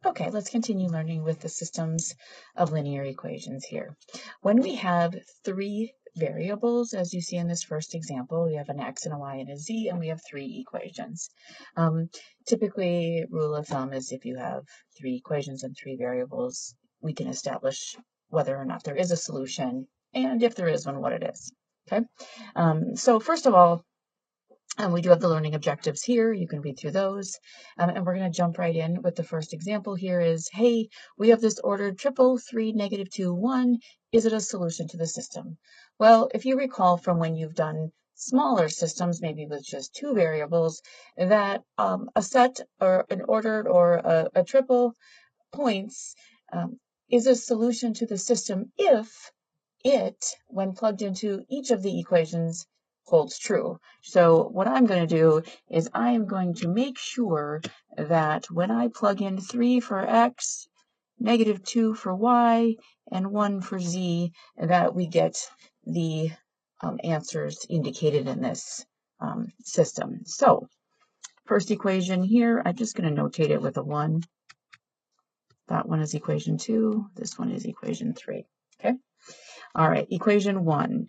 Okay, let's continue learning with the systems of linear equations here. When we have three variables, as you see in this first example, we have an x and a y and a z, and we have three equations. Typically, rule of thumb is if you have three equations and three variables, we can establish whether or not there is a solution, and if there is one, what it is. Okay, so first of all, we do have the learning objectives here. You can read through those. And we're going to jump right in with the first example here is, hey, we have this ordered triple, 3, negative 2, 1. Is it a solution to the system? Well, if you recall from when you've done smaller systems, maybe with just two variables, that a set or an ordered or a triple points is a solution to the system if it, when plugged into each of the equations, holds true. So what I'm going to do is I am going to make sure that when I plug in 3 for x, negative 2 for y, and 1 for z, that we get the answers indicated in this system. So first equation here, I'm just going to notate it with a 1. That one is equation 2. This one is equation 3. Okay. All right. Equation 1.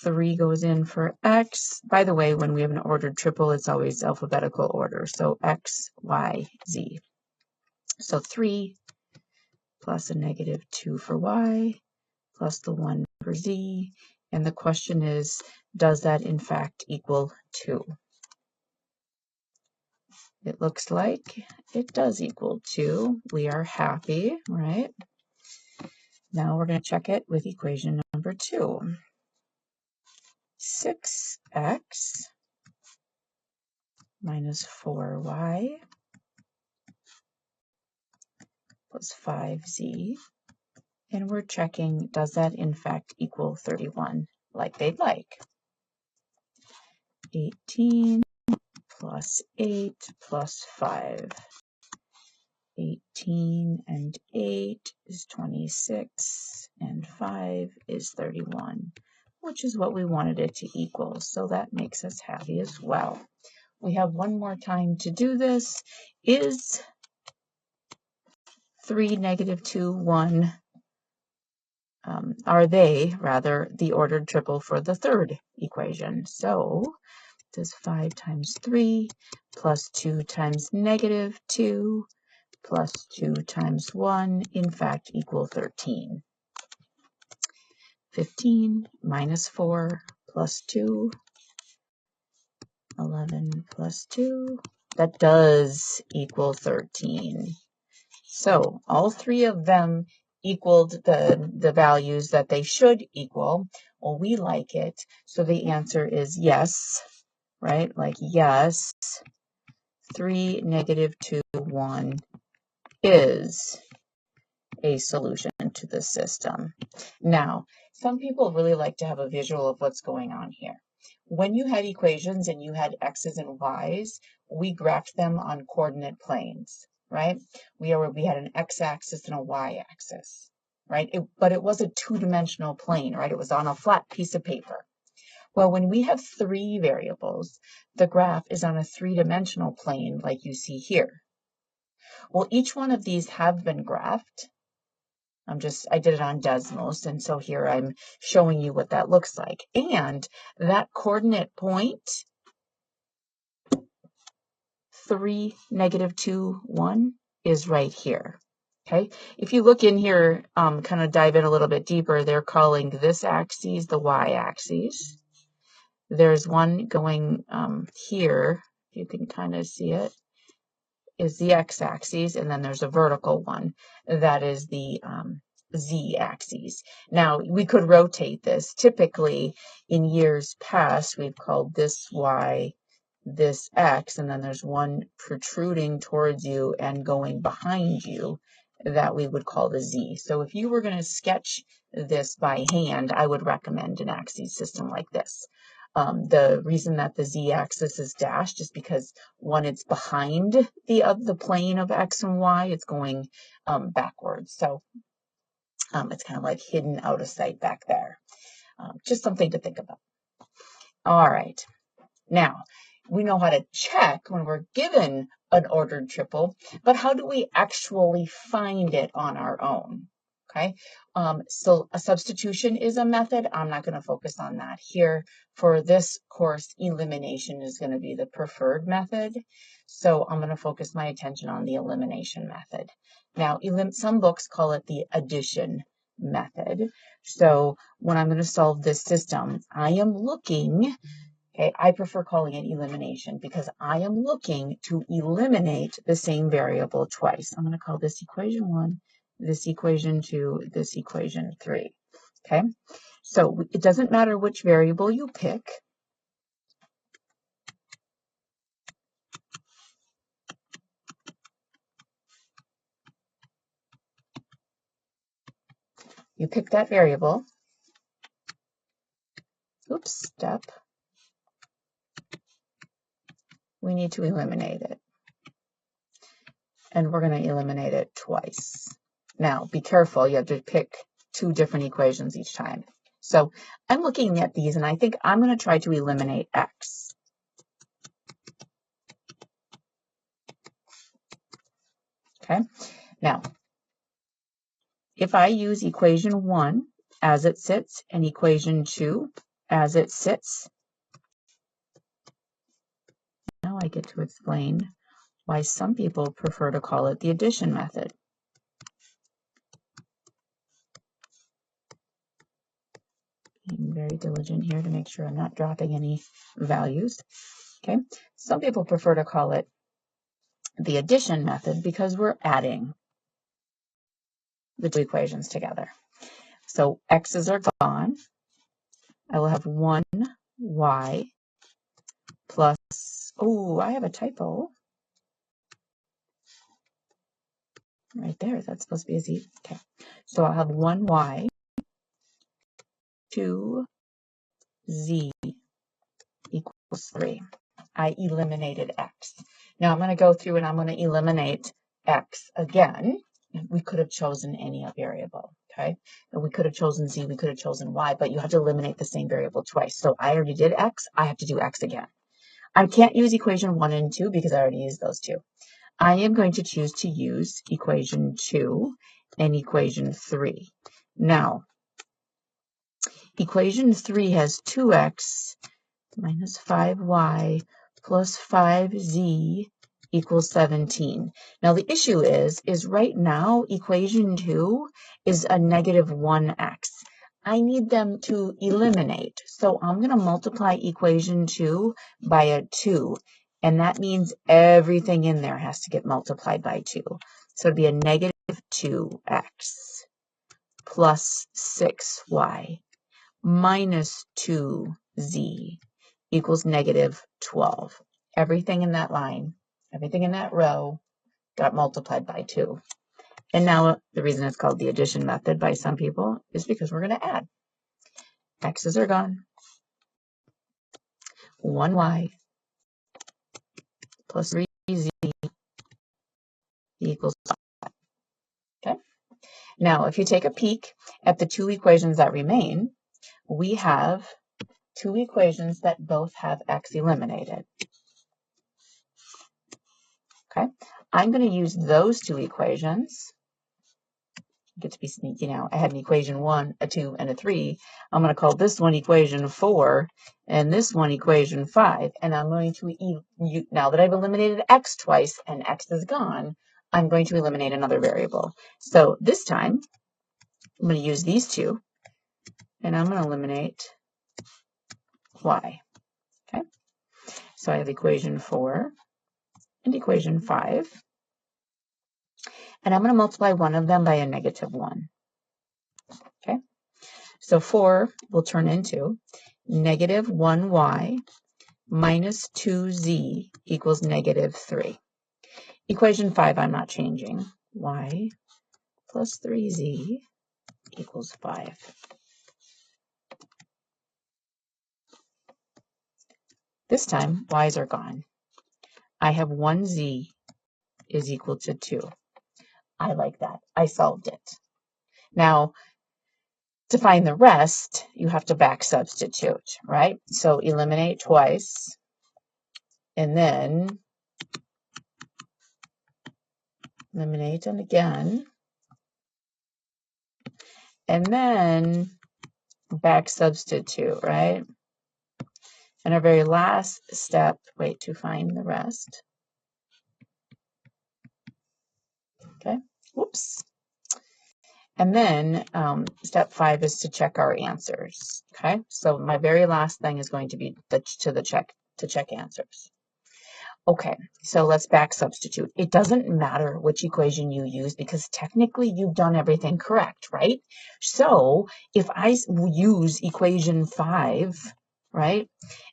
3 goes in for x. By the way, when we have an ordered triple, it's always alphabetical order. So x, y, z. So 3 plus a negative 2 for y plus the 1 for z. And the question is, does that in fact equal 2? It looks like it does equal 2. We are happy, right? Now we're going to check it with equation number 2. 6x minus 4y plus 5z. And we're checking, does that in fact equal 31 like they'd like? 18 plus 8 plus 5. 18 and 8 is 26, and 5 is 31, which is what we wanted it to equal. So that makes us happy as well. We have one more time to do this. Is 3, negative 2, 1, are they, rather, the ordered triple for the third equation? So does 5 times 3 plus 2 times negative 2 plus 2 times 1 in fact equal 13? 15 minus 4 plus 2, 11 plus 2, that does equal 13. So all three of them equaled the values that they should equal. Well, we like it. So the answer is yes, right? Like yes, 3, negative 2, 1 is a solution to the system. Now, some people really like to have a visual of what's going on here. When you had equations and you had x's and y's, we graphed them on coordinate planes, right? We had an x-axis and a y-axis, right? But it was a two-dimensional plane, right? It was on a flat piece of paper. Well, when we have three variables, the graph is on a three-dimensional plane like you see here. Well, each one of these have been graphed. I did it on Desmos, and so here I'm showing you what that looks like. And that coordinate point, 3, negative 2, 1, is right here. Okay, if you look in here, kind of dive in a little bit deeper, they're calling this axis the y-axis. There's one going here, you can kind of see it, is the x-axis, and then there's a vertical one that is the z-axis. Now, we could rotate this. Typically, in years past, we've called this y, this x, and then there's one protruding towards you and going behind you that we would call the z. So if you were going to sketch this by hand, I would recommend an axis system like this. The reason that the z-axis is dashed is because when it's behind the plane of x and y, it's going backwards. So it's kind of like hidden out of sight back there. Just something to think about. All right. Now, we know how to check when we're given an ordered triple, but how do we actually find it on our own? Okay, so a substitution is a method. I'm not going to focus on that here. For this course, elimination is going to be the preferred method. So I'm going to focus my attention on the elimination method. Now, some books call it the addition method. So when I'm going to solve this system, I am looking, okay, I prefer calling it elimination because I am looking to eliminate the same variable twice. I'm going to call this equation 1, this equation 2, this equation 3. Okay, so it doesn't matter which variable you pick. You pick that variable. Oops, step. We need to eliminate it. And we're going to eliminate it twice. Now, be careful. You have to pick 2 different equations each time. So I'm looking at these, and I think I'm going to try to eliminate x. Okay. Now, if I use equation 1 as it sits and equation 2 as it sits, now I get to explain why some people prefer to call it the addition method. Being very diligent here to make sure I'm not dropping any values. Okay, some people prefer to call it the addition method because we're adding the 2 equations together. So x's are gone. I will have 1y plus, oh, I have a typo right there. That's supposed to be a z. Okay, so I'll have 1y, 2z equals 3. I eliminated x. Now I'm going to go through and I'm going to eliminate x again. We could have chosen any variable, okay? And we could have chosen z, we could have chosen y, but you have to eliminate the same variable twice. So I already did x, I have to do x again. I can't use equation 1 and 2 because I already used those 2. I am going to choose to use equation 2 and equation 3. Now, equation 3 has 2x minus 5y plus 5z equals 17. Now the issue is right now equation 2 is a negative 1x. I need them to eliminate. So I'm going to multiply equation 2 by a 2. And that means everything in there has to get multiplied by 2. So it'd be a negative 2x plus 6y minus 2z equals negative 12. Everything in that line, everything in that row got multiplied by 2. And now the reason it's called the addition method by some people is because we're going to add. X's are gone. 1y plus 3z equals 5. Okay. Now, if you take a peek at the 2 equations that remain, we have 2 equations that both have x eliminated. Okay. I'm going to use those 2 equations. Get to be sneaky now. I had an equation 1, a 2, and a 3. I'm going to call this one equation 4 and this one equation 5. And I'm going to, now that I've eliminated x twice and x is gone, I'm going to eliminate another variable. So this time, I'm going to use these 2, and I'm going to eliminate y. Okay. So I have equation 4 and equation 5. And I'm going to multiply one of them by a negative 1. Okay. So 4 will turn into negative 1y minus 2z equals negative 3. Equation 5 I'm not changing. Y plus 3z equals 5. This time, y's are gone. I have 1z is equal to 2. I like that. I solved it. Now, to find the rest, you have to back substitute, right? So eliminate twice, and then eliminate and again, and then back substitute, right? And our very last step, wait to find the rest. Okay, whoops. And then step 5 is to check our answers. Okay, so my very last thing is going to be to check answers. Okay, so let's back substitute. It doesn't matter which equation you use because technically you've done everything correct, right? So if I use equation 5, right,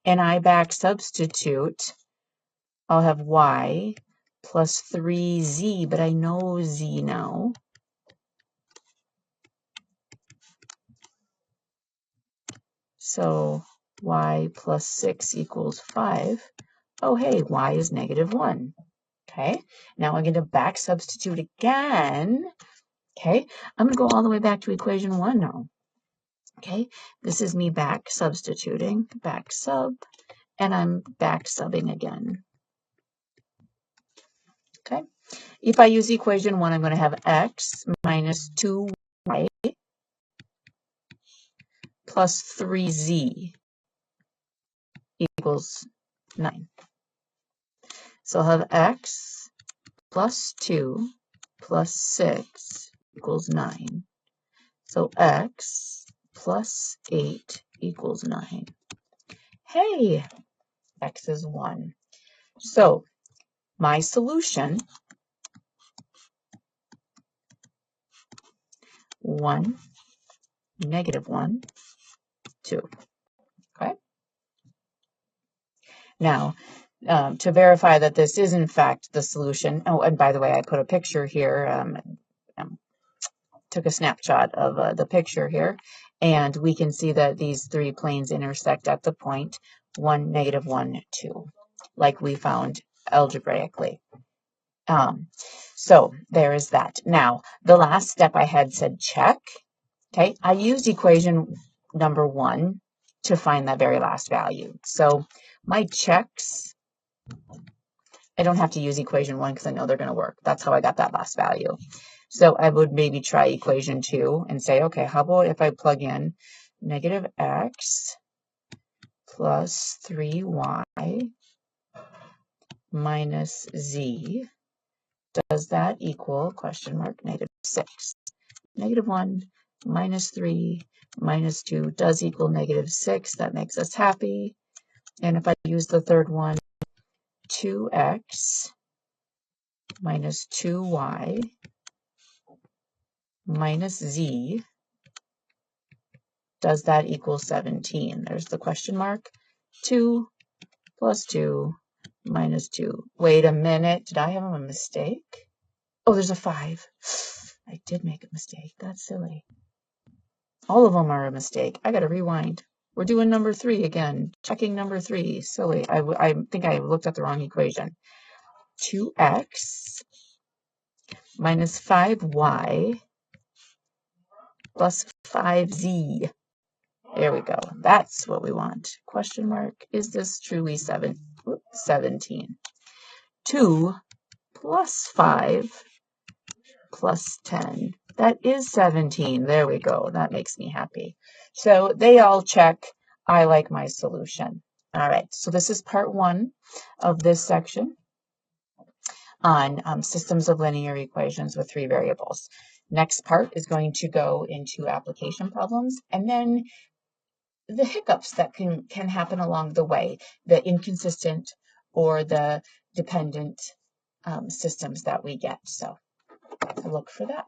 and I back substitute, I'll have y plus 3z, but I know z now. So y plus 6 equals 5. Oh, hey, y is -1. Okay, now I'm going to back substitute again. Okay, I'm going to go all the way back to equation 1 now. Okay, this is me back substituting, back sub, and I'm back subbing again. Okay, if I use equation 1, I'm going to have x minus 2y plus 3z equals 9. So I'll have x plus 2 plus 6 equals 9. So x plus 8 equals 9. Hey, x is 1. So my solution, 1, -1, 2. Okay. Now, to verify that this is in fact the solution, oh, and by the way, I put a picture here, took a snapshot of the picture here, and we can see that these 3 planes intersect at the point 1, -1, 2, like we found algebraically. So there is that. Now, the last step I had said check. Okay, I used equation number 1 to find that very last value. So my checks, I don't have to use equation 1 because I know they're going to work. That's how I got that last value. So I would maybe try equation 2 and say, okay, how about if I plug in -x plus 3y minus z, does that equal, question mark, -6? -1 minus 3 minus 2 does equal -6. That makes us happy. And if I use the third one, 2x minus 2y minus z, does that equal 17? There's the question mark. 2 plus 2 minus 2. Wait a minute. Did I have a mistake? Oh, there's a 5. I did make a mistake. That's silly. All of them are a mistake. I got to rewind. We're doing number 3 again. Checking number 3. Silly. I think I looked at the wrong equation. 2x minus 5y plus 5z. There we go. That's what we want. Question mark. Is this truly 17? 2 plus 5 plus 10. That is 17. There we go. That makes me happy. So they all check. I like my solution. All right. So this is part 1 of this section on systems of linear equations with 3 variables. Next part is going to go into application problems, and then the hiccups that can happen along the way, the inconsistent or the dependent systems that we get. So look for that.